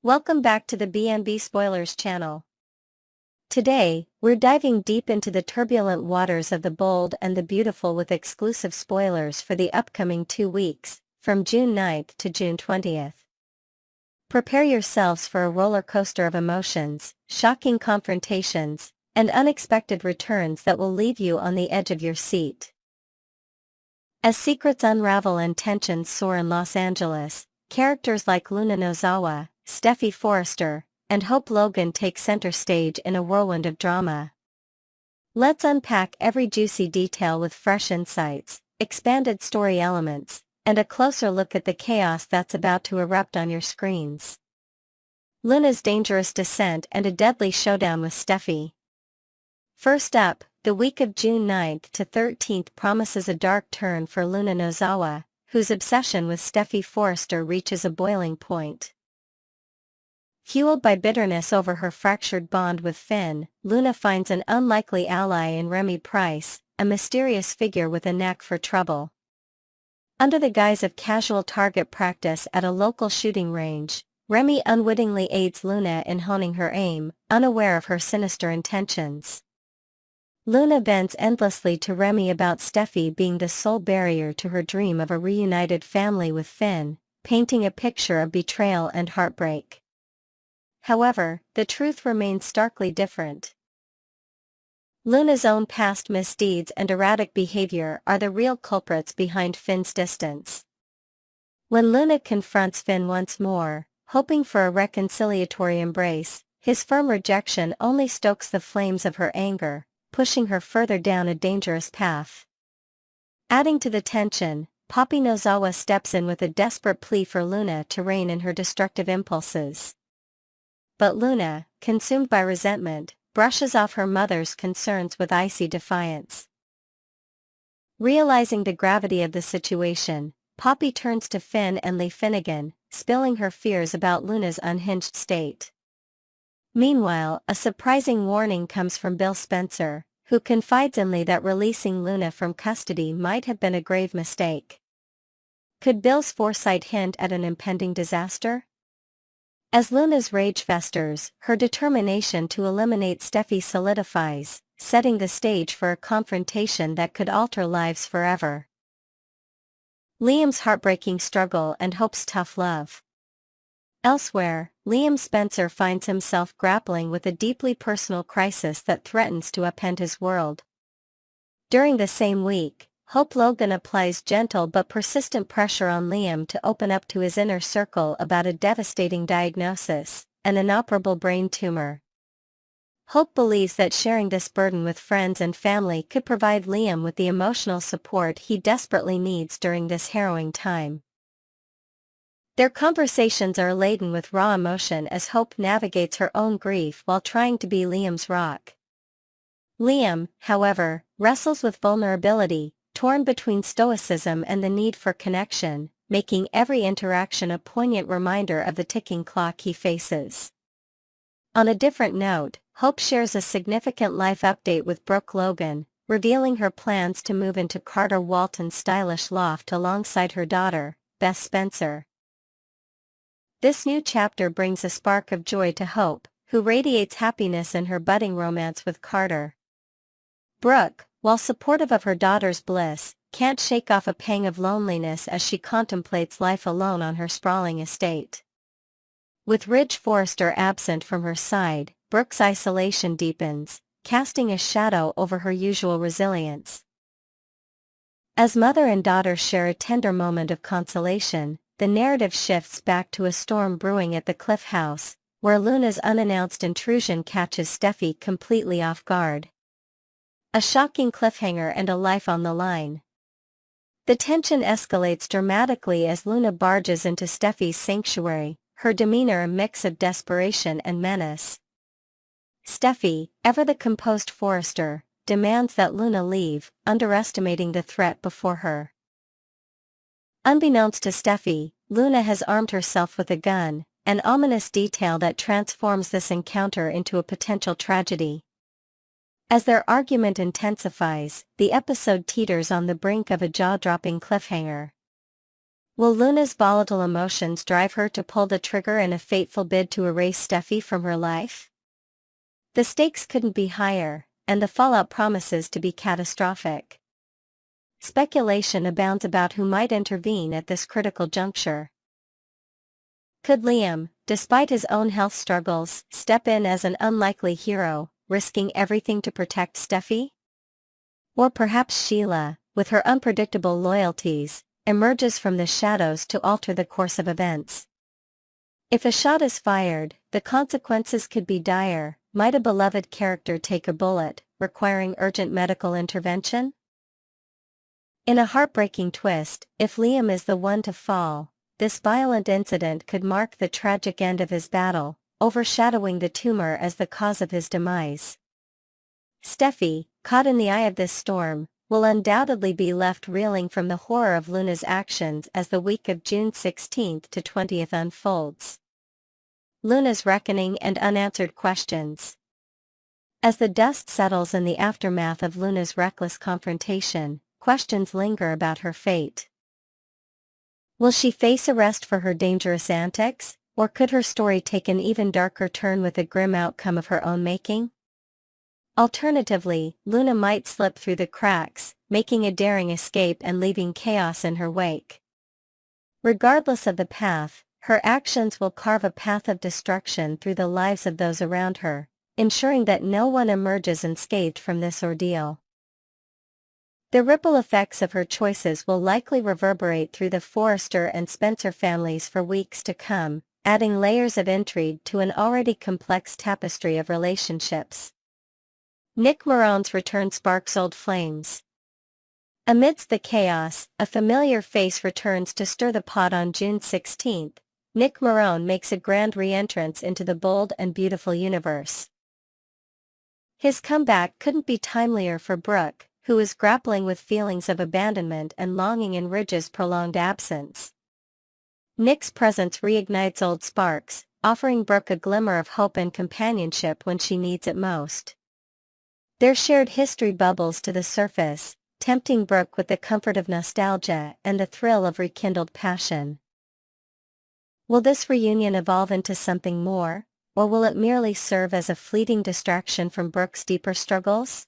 Welcome back to the BNB Spoilers channel. Today, we're diving deep into the turbulent waters of the bold and the beautiful with exclusive spoilers for the upcoming 2 weeks, from June 9th to June 20th. Prepare yourselves for a roller coaster of emotions, shocking confrontations, and unexpected returns that will leave you on the edge of your seat. As secrets unravel and tensions soar in Los Angeles, characters like Luna Nozawa, Steffy Forrester, and Hope Logan take center stage in a whirlwind of drama. Let's unpack every juicy detail with fresh insights, expanded story elements, and a closer look at the chaos that's about to erupt on your screens. Luna's dangerous descent and a deadly showdown with Steffy. First up, the week of June 9th to 13th promises a dark turn for Luna Nozawa, whose obsession with Steffy Forrester reaches a boiling point. Fueled by bitterness over her fractured bond with Finn, Luna finds an unlikely ally in Remy Price, a mysterious figure with a knack for trouble. Under the guise of casual target practice at a local shooting range, Remy unwittingly aids Luna in honing her aim, unaware of her sinister intentions. Luna bends endlessly to Remy about Steffy being the sole barrier to her dream of a reunited family with Finn, painting a picture of betrayal and heartbreak. However, the truth remains starkly different. Luna's own past misdeeds and erratic behavior are the real culprits behind Finn's distance. When Luna confronts Finn once more, hoping for a reconciliatory embrace, his firm rejection only stokes the flames of her anger, pushing her further down a dangerous path. Adding to the tension, Poppy Nozawa steps in with a desperate plea for Luna to rein in her destructive impulses. But Luna, consumed by resentment, brushes off her mother's concerns with icy defiance. Realizing the gravity of the situation, Poppy turns to Finn and Lee Finnegan, spilling her fears about Luna's unhinged state. Meanwhile, a surprising warning comes from Bill Spencer, who confides in Lee that releasing Luna from custody might have been a grave mistake. Could Bill's foresight hint at an impending disaster? As Luna's rage festers, her determination to eliminate Steffy solidifies, setting the stage for a confrontation that could alter lives forever. Liam's heartbreaking struggle and Hope's tough love. Elsewhere, Liam Spencer finds himself grappling with a deeply personal crisis that threatens to upend his world. During the same week, Hope Logan applies gentle but persistent pressure on Liam to open up to his inner circle about a devastating diagnosis, an inoperable brain tumor. Hope believes that sharing this burden with friends and family could provide Liam with the emotional support he desperately needs during this harrowing time. Their conversations are laden with raw emotion as Hope navigates her own grief while trying to be Liam's rock. Liam, however, wrestles with vulnerability, torn between stoicism and the need for connection, making every interaction a poignant reminder of the ticking clock he faces. On a different note, Hope shares a significant life update with Brooke Logan, revealing her plans to move into Carter Walton's stylish loft alongside her daughter, Beth Spencer. This new chapter brings a spark of joy to Hope, who radiates happiness in her budding romance with Carter. Brooke, while supportive of her daughter's bliss, can't shake off a pang of loneliness as she contemplates life alone on her sprawling estate. With Ridge Forrester absent from her side, Brooke's isolation deepens, casting a shadow over her usual resilience. As mother and daughter share a tender moment of consolation, the narrative shifts back to a storm brewing at the Cliff House, where Luna's unannounced intrusion catches Steffy completely off guard. A shocking cliffhanger and a life on the line. The tension escalates dramatically as Luna barges into Steffy's sanctuary, her demeanor a mix of desperation and menace. Steffy, ever the composed Forrester, demands that Luna leave, underestimating the threat before her. Unbeknownst to Steffy, Luna has armed herself with a gun, an ominous detail that transforms this encounter into a potential tragedy. As their argument intensifies, the episode teeters on the brink of a jaw-dropping cliffhanger. Will Luna's volatile emotions drive her to pull the trigger in a fateful bid to erase Steffi from her life? The stakes couldn't be higher, and the fallout promises to be catastrophic. Speculation abounds about who might intervene at this critical juncture. Could Liam, despite his own health struggles, step in as an unlikely hero, risking everything to protect Steffi? Or perhaps Sheila, with her unpredictable loyalties, emerges from the shadows to alter the course of events. If a shot is fired, the consequences could be dire. Might a beloved character take a bullet, requiring urgent medical intervention? In a heartbreaking twist, if Liam is the one to fall, this violent incident could mark the tragic end of his battle, overshadowing the tumor as the cause of his demise. Steffi, caught in the eye of this storm, will undoubtedly be left reeling from the horror of Luna's actions as the week of June 16 to 20 unfolds. Luna's reckoning and unanswered questions. As the dust settles in the aftermath of Luna's reckless confrontation, questions linger about her fate. Will she face arrest for her dangerous antics, or could her story take an even darker turn with a grim outcome of her own making? Alternatively, Luna might slip through the cracks, making a daring escape and leaving chaos in her wake. Regardless of the path, her actions will carve a path of destruction through the lives of those around her, ensuring that no one emerges unscathed from this ordeal. The ripple effects of her choices will likely reverberate through the Forrester and Spencer families for weeks to come, adding layers of intrigue to an already complex tapestry of relationships. Nick Marone's return sparks old flames. Amidst the chaos, a familiar face returns to stir the pot on June 16. Nick Marone makes a grand re-entrance into the bold and beautiful universe. His comeback couldn't be timelier for Brooke, who is grappling with feelings of abandonment and longing in Ridge's prolonged absence. Nick's presence reignites old sparks, offering Brooke a glimmer of hope and companionship when she needs it most. Their shared history bubbles to the surface, tempting Brooke with the comfort of nostalgia and the thrill of rekindled passion. Will this reunion evolve into something more, or will it merely serve as a fleeting distraction from Brooke's deeper struggles?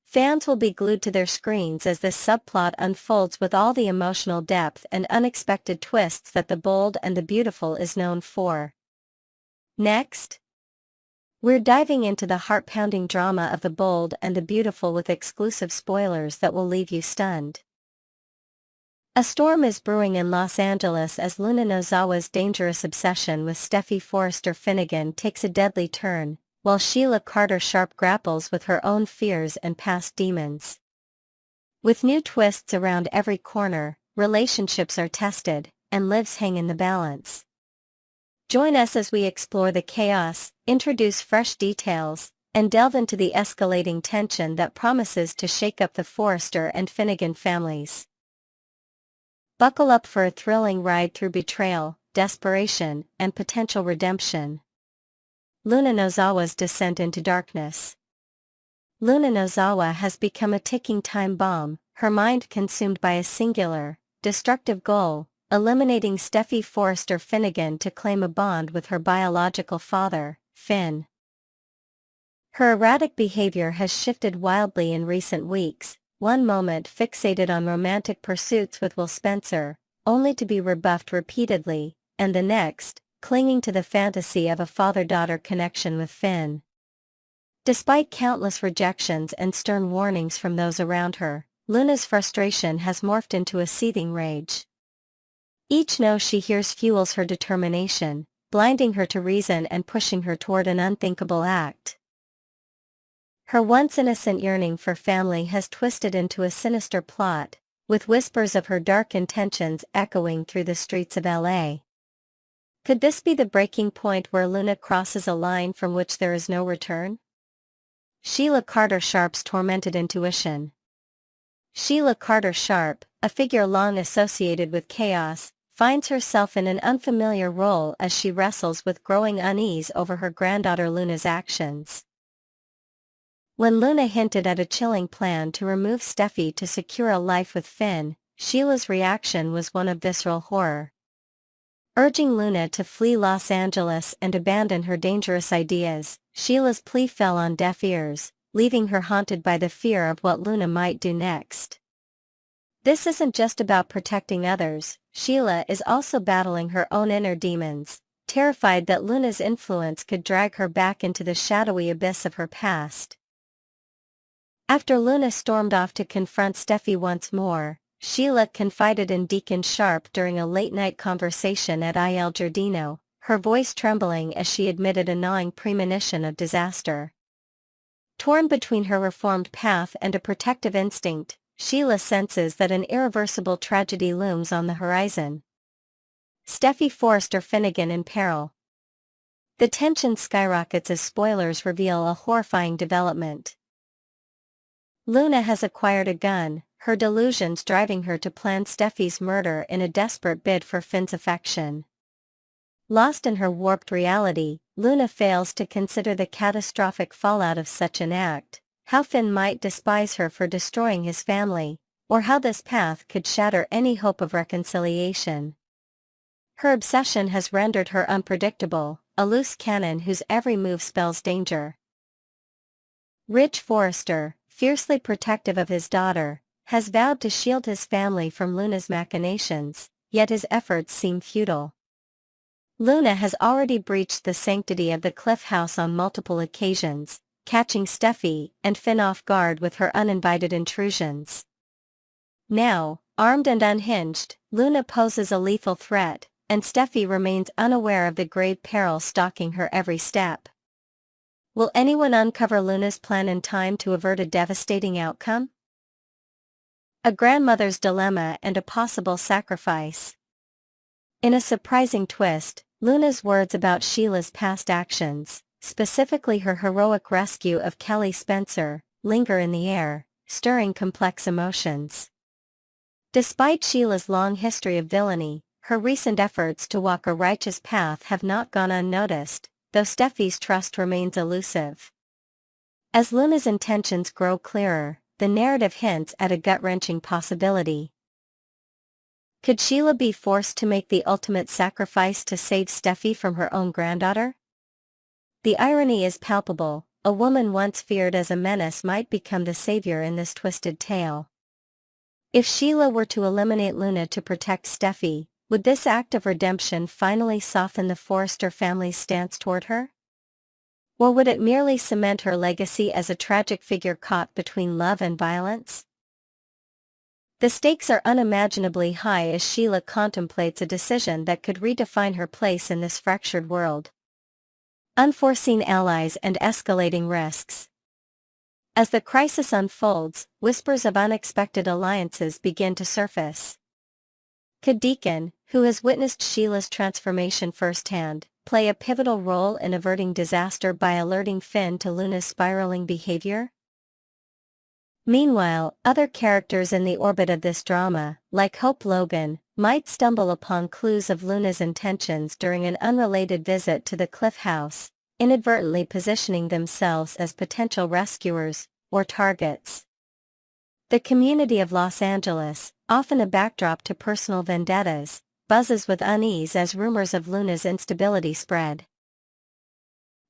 Fans will be glued to their screens as this subplot unfolds with all the emotional depth and unexpected twists that The Bold and the Beautiful is known for. Next, we're diving into the heart-pounding drama of The Bold and the Beautiful with exclusive spoilers that will leave you stunned. A storm is brewing in Los Angeles as Luna Nozawa's dangerous obsession with Steffi Forrester Finnegan takes a deadly turn, while Sheila Carter Sharp grapples with her own fears and past demons. With new twists around every corner, relationships are tested, and lives hang in the balance. Join us as we explore the chaos, introduce fresh details, and delve into the escalating tension that promises to shake up the Forrester and Finnegan families. Buckle up for a thrilling ride through betrayal, desperation, and potential redemption. Luna Nozawa's descent into darkness. Luna Nozawa has become a ticking time bomb, her mind consumed by a singular, destructive goal: eliminating Steffi Forrester Finnegan to claim a bond with her biological father, Finn. Her erratic behavior has shifted wildly in recent weeks, one moment fixated on romantic pursuits with Will Spencer, only to be rebuffed repeatedly, and the next, clinging to the fantasy of a father-daughter connection with Finn. Despite countless rejections and stern warnings from those around her, Luna's frustration has morphed into a seething rage. Each no she hears fuels her determination, blinding her to reason and pushing her toward an unthinkable act. Her once innocent yearning for family has twisted into a sinister plot, with whispers of her dark intentions echoing through the streets of LA. Could this be the breaking point where Luna crosses a line from which there is no return? Sheila Carter Sharp's tormented intuition. Sheila Carter Sharp, a figure long associated with chaos, finds herself in an unfamiliar role as she wrestles with growing unease over her granddaughter Luna's actions. When Luna hinted at a chilling plan to remove Steffi to secure a life with Finn, Sheila's reaction was one of visceral horror. Urging Luna to flee Los Angeles and abandon her dangerous ideas, Sheila's plea fell on deaf ears, leaving her haunted by the fear of what Luna might do next. This isn't just about protecting others, Sheila is also battling her own inner demons, terrified that Luna's influence could drag her back into the shadowy abyss of her past. After Luna stormed off to confront Steffi once more, Sheila confided in Deacon Sharp during a late-night conversation at Il Giardino, her voice trembling as she admitted a gnawing premonition of disaster. Torn between her reformed path and a protective instinct, Sheila senses that an irreversible tragedy looms on the horizon. Steffi Forrester Finnegan in peril. The tension skyrockets as spoilers reveal a horrifying development. Luna has acquired a gun, her delusions driving her to plan Steffi's murder in a desperate bid for Finn's affection. Lost in her warped reality, Luna fails to consider the catastrophic fallout of such an act, how Finn might despise her for destroying his family, or how this path could shatter any hope of reconciliation. Her obsession has rendered her unpredictable, a loose cannon whose every move spells danger. Ridge Forrester, fiercely protective of his daughter, has vowed to shield his family from Luna's machinations, yet his efforts seem futile. Luna has already breached the sanctity of the Cliff House on multiple occasions, catching Steffi and Finn off guard with her uninvited intrusions. Now, armed and unhinged, Luna poses a lethal threat, and Steffi remains unaware of the grave peril stalking her every step. Will anyone uncover Luna's plan in time to avert a devastating outcome? A grandmother's dilemma and a possible sacrifice. In a surprising twist, Luna's words about Sheila's past actions, specifically her heroic rescue of Kelly Spencer, linger in the air, stirring complex emotions. Despite Sheila's long history of villainy, her recent efforts to walk a righteous path have not gone unnoticed, though Steffi's trust remains elusive. As Luna's intentions grow clearer, the narrative hints at a gut-wrenching possibility. Could Sheila be forced to make the ultimate sacrifice to save Steffi from her own granddaughter? The irony is palpable, a woman once feared as a menace might become the savior in this twisted tale. If Sheila were to eliminate Luna to protect Steffi, would this act of redemption finally soften the Forrester family's stance toward her? Or would it merely cement her legacy as a tragic figure caught between love and violence? The stakes are unimaginably high as Sheila contemplates a decision that could redefine her place in this fractured world. Unforeseen allies and escalating risks. As the crisis unfolds, whispers of unexpected alliances begin to surface. Could Deacon, who has witnessed Sheila's transformation firsthand, play a pivotal role in averting disaster by alerting Finn to Luna's spiraling behavior? Meanwhile, other characters in the orbit of this drama, like Hope Logan, might stumble upon clues of Luna's intentions during an unrelated visit to the Cliff House, inadvertently positioning themselves as potential rescuers or targets. The community of Los Angeles, often a backdrop to personal vendettas, buzzes with unease as rumors of Luna's instability spread.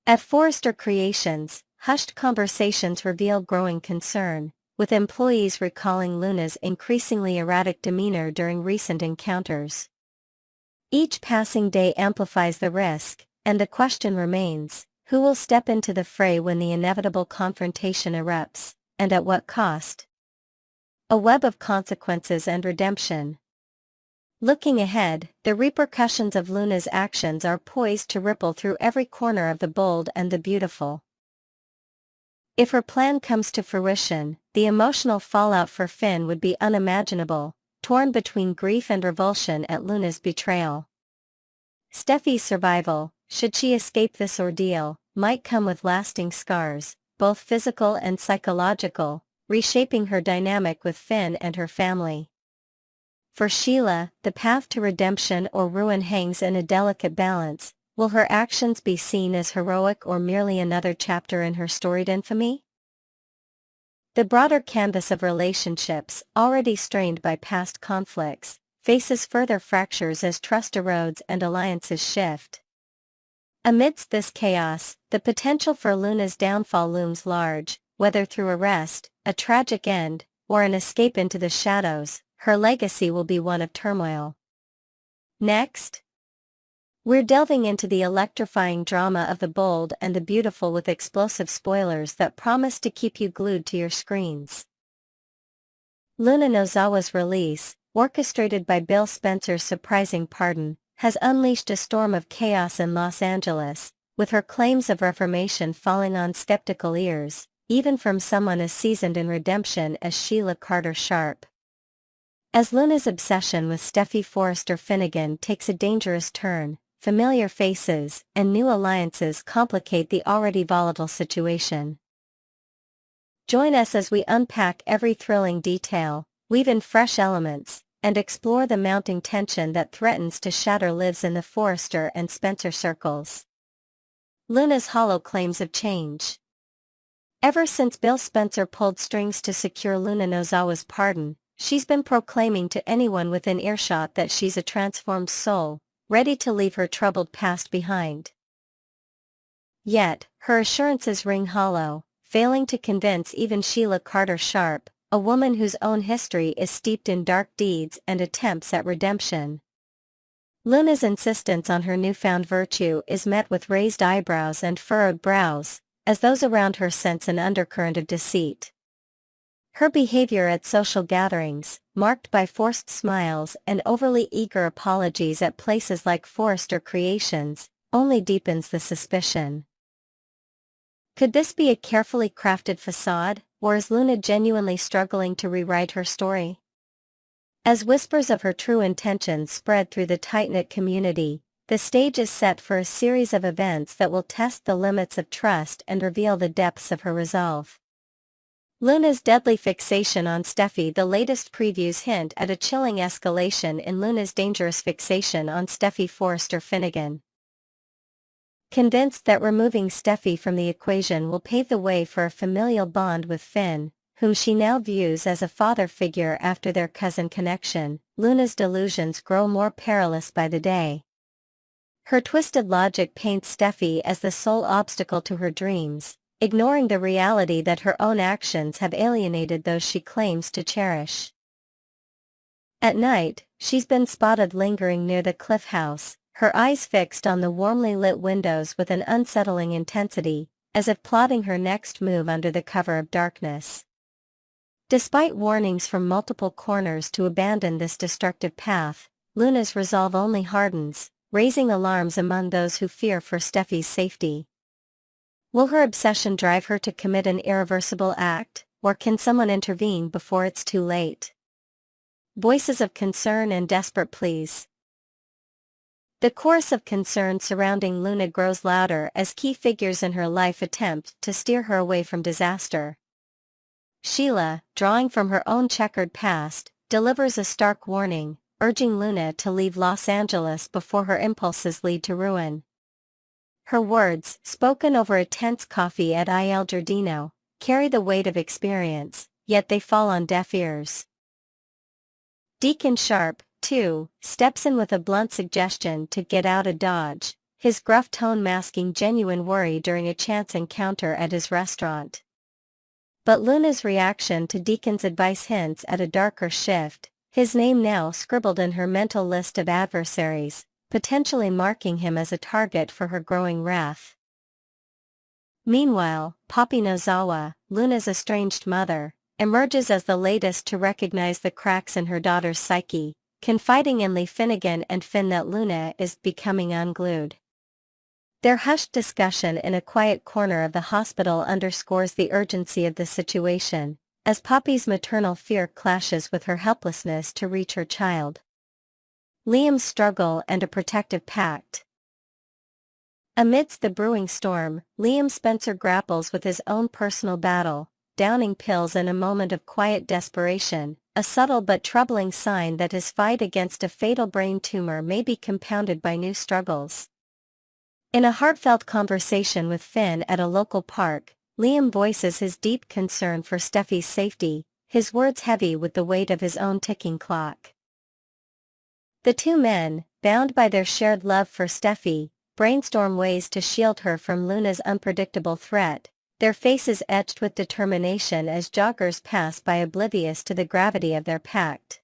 At Forrester Creations, hushed conversations reveal growing concern, with employees recalling Luna's increasingly erratic demeanor during recent encounters. Each passing day amplifies the risk, and the question remains, who will step into the fray when the inevitable confrontation erupts, and at what cost? A web of consequences and redemption. Looking ahead, the repercussions of Luna's actions are poised to ripple through every corner of the bold and the beautiful. If her plan comes to fruition, the emotional fallout for Finn would be unimaginable, torn between grief and revulsion at Luna's betrayal. Steffi's survival, should she escape this ordeal, might come with lasting scars, both physical and psychological, reshaping her dynamic with Finn and her family. For Sheila, the path to redemption or ruin hangs in a delicate balance. Will her actions be seen as heroic or merely another chapter in her storied infamy? The broader canvas of relationships, already strained by past conflicts, faces further fractures as trust erodes and alliances shift. Amidst this chaos, the potential for Luna's downfall looms large, whether through arrest, a tragic end, or an escape into the shadows. Her legacy will be one of turmoil. Next, we're delving into the electrifying drama of the bold and the beautiful with explosive spoilers that promise to keep you glued to your screens. Luna Nozawa's release, orchestrated by Bill Spencer's surprising pardon, has unleashed a storm of chaos in Los Angeles, with her claims of reformation falling on skeptical ears, even from someone as seasoned in redemption as Sheila Carter Sharp. As Luna's obsession with Steffy Forrester Finnegan takes a dangerous turn, familiar faces and new alliances complicate the already volatile situation. Join us as we unpack every thrilling detail, weave in fresh elements, and explore the mounting tension that threatens to shatter lives in the Forrester and Spencer circles. Luna's hollow claims of change. Ever since Bill Spencer pulled strings to secure Luna Nozawa's pardon, she's been proclaiming to anyone within earshot that she's a transformed soul, ready to leave her troubled past behind. Yet, her assurances ring hollow, failing to convince even Sheila Carter Sharp, a woman whose own history is steeped in dark deeds and attempts at redemption. Luna's insistence on her newfound virtue is met with raised eyebrows and furrowed brows, as those around her sense an undercurrent of deceit. Her behavior at social gatherings, marked by forced smiles and overly eager apologies at places like Forrester Creations, only deepens the suspicion. Could this be a carefully crafted facade, or is Luna genuinely struggling to rewrite her story? As whispers of her true intentions spread through the tight-knit community, the stage is set for a series of events that will test the limits of trust and reveal the depths of her resolve. Luna's deadly fixation on Steffy. The latest previews hint at a chilling escalation in Luna's dangerous fixation on Steffy Forrester Finnegan. Convinced that removing Steffy from the equation will pave the way for a familial bond with Finn, whom she now views as a father figure after their cousin connection, Luna's delusions grow more perilous by the day. Her twisted logic paints Steffy as the sole obstacle to her dreams, ignoring the reality that her own actions have alienated those she claims to cherish. At night, she's been spotted lingering near the Cliff House, her eyes fixed on the warmly lit windows with an unsettling intensity, as if plotting her next move under the cover of darkness. Despite warnings from multiple corners to abandon this destructive path, Luna's resolve only hardens, raising alarms among those who fear for Steffy's safety. Will her obsession drive her to commit an irreversible act, or can someone intervene before it's too late? Voices of concern and desperate pleas. The chorus of concern surrounding Luna grows louder as key figures in her life attempt to steer her away from disaster. Sheila, drawing from her own checkered past, delivers a stark warning, urging Luna to leave Los Angeles before her impulses lead to ruin. Her words, spoken over a tense coffee at Il Giardino, carry the weight of experience, yet they fall on deaf ears. Deacon Sharp, too, steps in with a blunt suggestion to get out of Dodge, his gruff tone masking genuine worry during a chance encounter at his restaurant. But Luna's reaction to Deacon's advice hints at a darker shift, his name now scribbled in her mental list of adversaries, potentially marking him as a target for her growing wrath. Meanwhile, Poppy Nozawa, Luna's estranged mother, emerges as the latest to recognize the cracks in her daughter's psyche, confiding in Lee Finnegan and Finn that Luna is becoming unglued. Their hushed discussion in a quiet corner of the hospital underscores the urgency of the situation, as Poppy's maternal fear clashes with her helplessness to reach her child. Liam's struggle and a protective pact. Amidst the brewing storm, Liam Spencer grapples with his own personal battle, downing pills in a moment of quiet desperation, a subtle but troubling sign that his fight against a fatal brain tumor may be compounded by new struggles. In a heartfelt conversation with Finn at a local park, Liam voices his deep concern for Steffi's safety, his words heavy with the weight of his own ticking clock. The two men, bound by their shared love for Steffi, brainstorm ways to shield her from Luna's unpredictable threat, their faces etched with determination as joggers pass by oblivious to the gravity of their pact.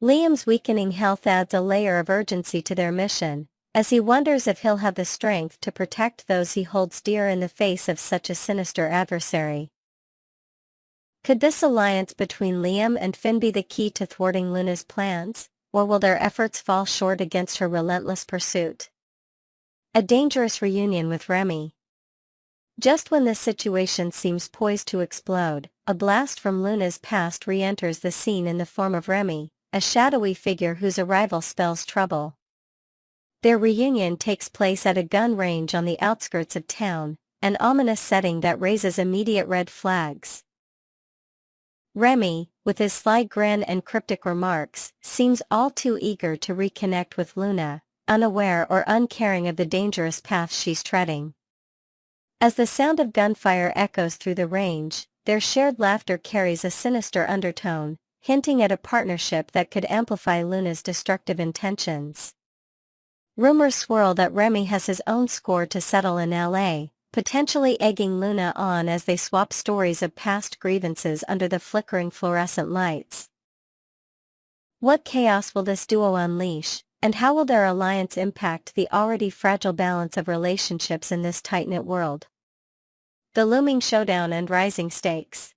Liam's weakening health adds a layer of urgency to their mission, as he wonders if he'll have the strength to protect those he holds dear in the face of such a sinister adversary. Could this alliance between Liam and Finn be the key to thwarting Luna's plans, or will their efforts fall short against her relentless pursuit? A dangerous reunion with Remy. Just when this situation seems poised to explode, a blast from Luna's past re-enters the scene in the form of Remy, a shadowy figure whose arrival spells trouble. Their reunion takes place at a gun range on the outskirts of town, an ominous setting that raises immediate red flags. Remy, with his sly grin and cryptic remarks, seems all too eager to reconnect with Luna, unaware or uncaring of the dangerous path she's treading. As the sound of gunfire echoes through the range, their shared laughter carries a sinister undertone, hinting at a partnership that could amplify Luna's destructive intentions. Rumors swirl that Remy has his own score to settle in LA, potentially egging Luna on as they swap stories of past grievances under the flickering fluorescent lights. What chaos will this duo unleash, and how will their alliance impact the already fragile balance of relationships in this tight-knit world? The looming showdown and rising stakes.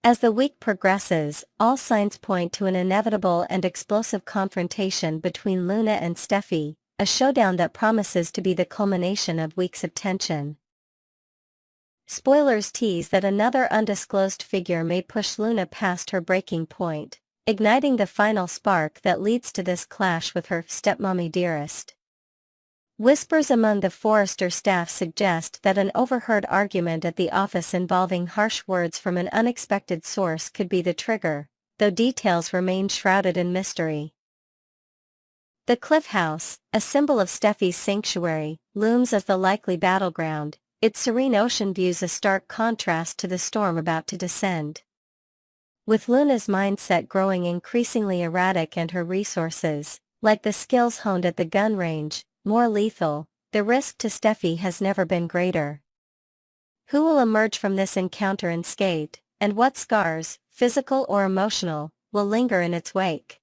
As the week progresses, all signs point to an inevitable and explosive confrontation between Luna and Steffi, a showdown that promises to be the culmination of weeks of tension. Spoilers tease that another undisclosed figure may push Luna past her breaking point, igniting the final spark that leads to this clash with her stepmommy dearest. Whispers among the Forrester staff suggest that an overheard argument at the office involving harsh words from an unexpected source could be the trigger, though details remain shrouded in mystery. The Cliff House, a symbol of Steffi's sanctuary, looms as the likely battleground, its serene ocean views a stark contrast to the storm about to descend. With Luna's mindset growing increasingly erratic and her resources, like the skills honed at the gun range, more lethal, the risk to Steffi has never been greater. Who will emerge from this encounter unscathed, and what scars, physical or emotional, will linger in its wake?